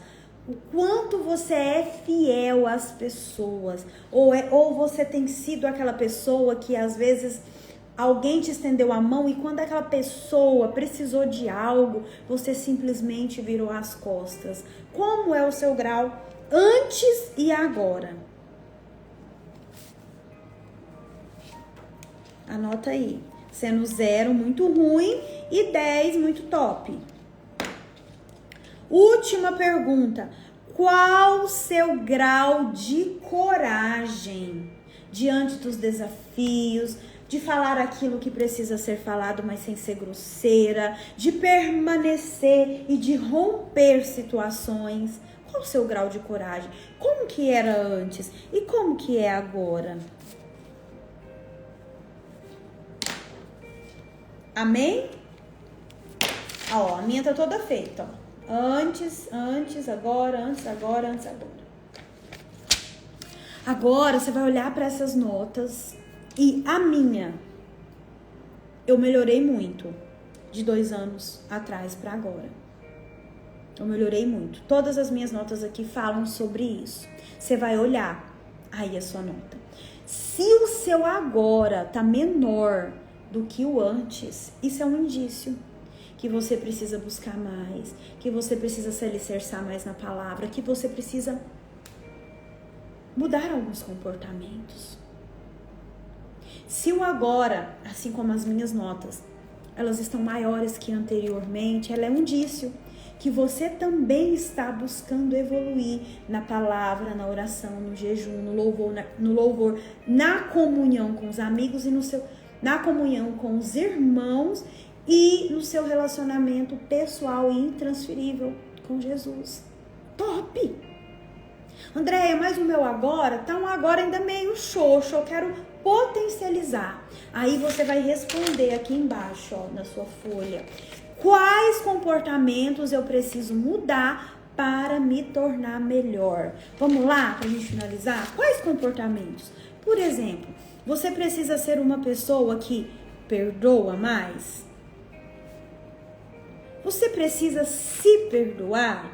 O quanto você é fiel às pessoas? Ou você tem sido aquela pessoa que às vezes alguém te estendeu a mão e quando aquela pessoa precisou de algo, você simplesmente virou as costas? Como é o seu grau antes e agora? Anota aí. Sendo 0, muito ruim, e 10, muito top. Última pergunta. Qual o seu grau de coragem diante dos desafios, de falar aquilo que precisa ser falado, mas sem ser grosseira, de permanecer e de romper situações? Qual o seu grau de coragem? Como que era antes e como que é agora? Amém? Ó, a minha tá toda feita, ó. Antes, agora, antes, agora. Agora você vai olhar para essas notas e a minha, eu melhorei muito de 2 anos atrás para agora. Eu melhorei muito. Todas as minhas notas aqui falam sobre isso. Você vai olhar aí a sua nota. Se o seu agora tá menor do que o antes, isso é um indício que você precisa buscar mais, que você precisa se alicerçar mais na palavra, que você precisa mudar alguns comportamentos. Se o agora, assim como as minhas notas, elas estão maiores que anteriormente, ela é um indício que você também está buscando evoluir na palavra, na oração, no jejum, no louvor, na comunhão com os amigos e na comunhão com os irmãos e no seu relacionamento pessoal e intransferível com Jesus. Top! Andréia, mas o meu agora tá um agora ainda meio xoxo, eu quero potencializar. Aí você vai responder aqui embaixo, ó, na sua folha. Quais comportamentos eu preciso mudar para me tornar melhor? Vamos lá, para a gente finalizar? Quais comportamentos? Por exemplo, você precisa ser uma pessoa que perdoa mais? Você precisa se perdoar?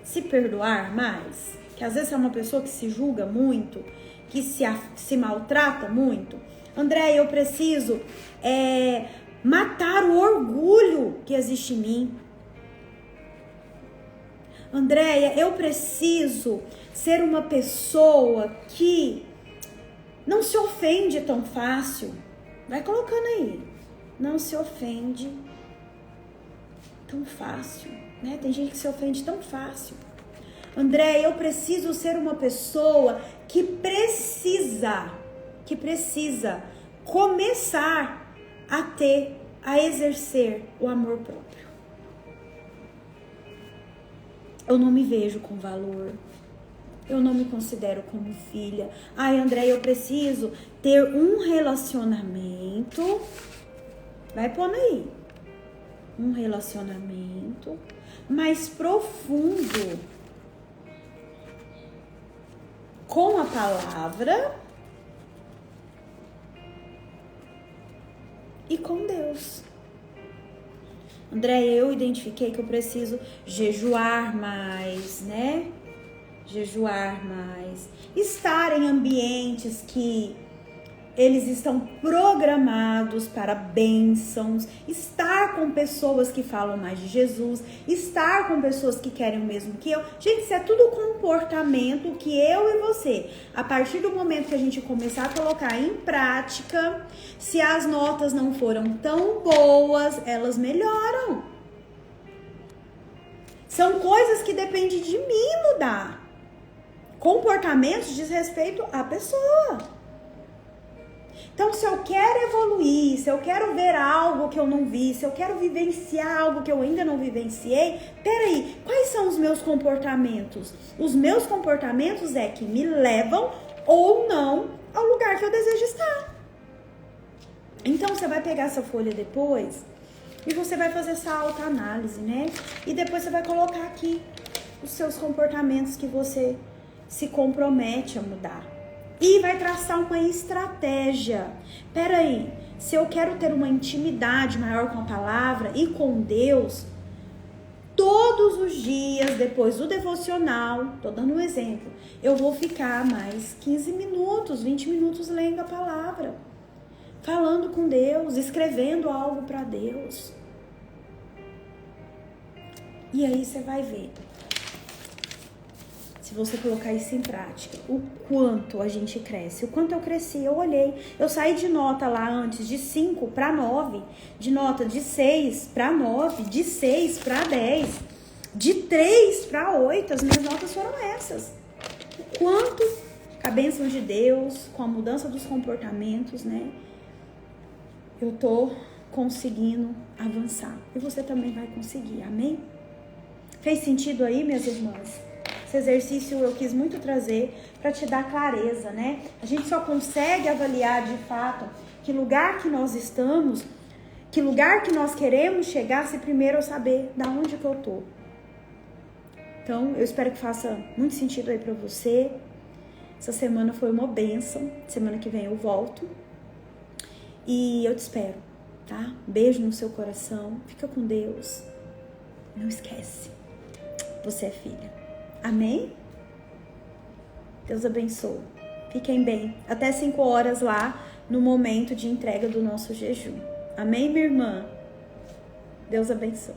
Se perdoar mais? Que às vezes você é uma pessoa que se julga muito, que se maltrata muito. André, eu preciso matar o orgulho que existe em mim. Andréia, eu preciso ser uma pessoa que não se ofende tão fácil. Vai colocando aí. Não se ofende tão fácil, né? Tem gente que se ofende tão fácil. Andréia, eu preciso ser uma pessoa que precisa começar a exercer o amor próprio. Eu não me vejo com valor. Eu não me considero como filha. Ai, André, eu preciso ter um relacionamento. Vai pondo aí. Um relacionamento mais profundo com a palavra e com Deus. André, eu identifiquei que eu preciso jejuar mais, né? Jejuar mais. Estar em ambientes que eles estão programados para bênçãos. Estar com pessoas que falam mais de Jesus. Estar com pessoas que querem o mesmo que eu. Gente, isso é tudo comportamento que eu e você, a partir do momento que a gente começar a colocar em prática, se as notas não foram tão boas, elas melhoram. São coisas que dependem de mim mudar. Comportamentos diz respeito à pessoa. Então, se eu quero evoluir, se eu quero ver algo que eu não vi, se eu quero vivenciar algo que eu ainda não vivenciei, peraí, quais são os meus comportamentos? Os meus comportamentos é que me levam ou não ao lugar que eu desejo estar. Então, você vai pegar essa folha depois e você vai fazer essa autoanálise, né? E depois você vai colocar aqui os seus comportamentos que você se compromete a mudar. E vai traçar uma estratégia. Peraí, se eu quero ter uma intimidade maior com a palavra e com Deus, todos os dias, depois do devocional, tô dando um exemplo, eu vou ficar mais 15 minutos, 20 minutos lendo a palavra, falando com Deus, escrevendo algo para Deus. E aí você vai ver. Se você colocar isso em prática, o quanto a gente cresce, o quanto eu cresci, eu olhei, eu saí de nota lá antes de 5 para 9, de nota de 6 para 9, de 6 para 10, de 3 para 8, as minhas notas foram essas. O quanto a bênção de Deus, com a mudança dos comportamentos, né, eu tô conseguindo avançar. E você também vai conseguir, amém? Fez sentido aí, minhas irmãs? Esse exercício eu quis muito trazer para te dar clareza, né? A gente só consegue avaliar de fato que lugar que nós estamos, que lugar que nós queremos chegar, se primeiro eu saber da onde que eu tô. Então, eu espero que faça muito sentido aí para você. Essa semana foi uma bênção. Semana que vem eu volto. E eu te espero, tá? Beijo no seu coração. Fica com Deus. Não esquece. Você é filha. Amém? Deus abençoe. Fiquem bem. Até 5 horas lá no momento de entrega do nosso jejum. Amém, minha irmã? Deus abençoe.